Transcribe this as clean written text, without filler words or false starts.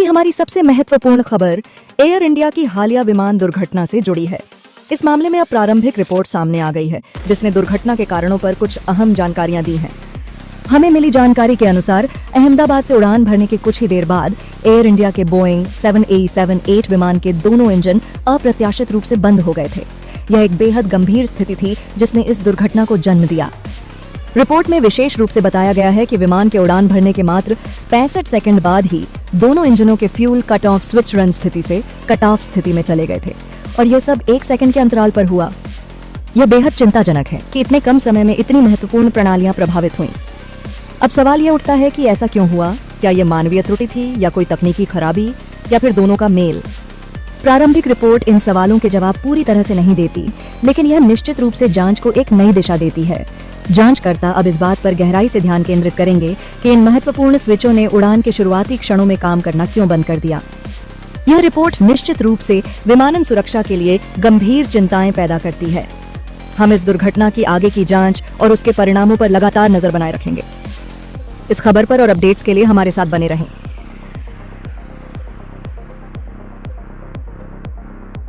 की हमारी सबसे महत्वपूर्ण खबर एयर इंडिया की हालिया विमान दुर्घटना से जुड़ी है। इस मामले में अब प्रारंभिक रिपोर्ट सामने आ गई है, जिसने दुर्घटना के कारणों पर कुछ अहम जानकारियां दी हैं। हमें मिली जानकारी के अनुसार अहमदाबाद से उड़ान भरने के कुछ ही देर बाद एयर इंडिया के बोइंग 7A78 विमान के दोनों इंजन अप्रत्याशित रूप से बंद हो गए थे। यह एक बेहद गंभीर स्थिति थी जिसने इस दुर्घटना को जन्म दिया। रिपोर्ट में विशेष रूप से बताया गया है कि विमान के उड़ान भरने के मात्र 65 सेकंड बाद ही दोनों इंजनों के fuel cut off switch run स्थिति से कट ऑफ स्थिति में चले गए थे और यह सब 1 सेकंड के अंतराल पर हुआ। यह बेहद चिंताजनक है कि इतने कम समय में इतनी महत्वपूर्ण प्रणालियां प्रभावित हुईं। अब सवाल यह उठता है कि ऐसा क्यों हुआ? क्या यह मानवीय त्रुटि थी या कोई तकनीकी खराबी या फिर दोनों का मेल? प्रारंभिक रिपोर्ट इन सवालों के जवाब पूरी तरह से नहीं देती, लेकिन यह निश्चित रूप से जांच को एक नई दिशा देती है। जांचकर्ता अब इस बात पर गहराई से ध्यान केंद्रित करेंगे कि इन महत्वपूर्ण स्विचों ने उड़ान के शुरुआती क्षणों में काम करना क्यों बंद कर दिया। यह रिपोर्ट निश्चित रूप से विमानन सुरक्षा के लिए गंभीर चिंताएं पैदा करती है। हम इस दुर्घटना की आगे की जांच और उसके परिणामों पर लगातार नजर बनाए रखेंगे। इस खबर पर और अपडेट्स के लिए हमारे साथ बने रहें।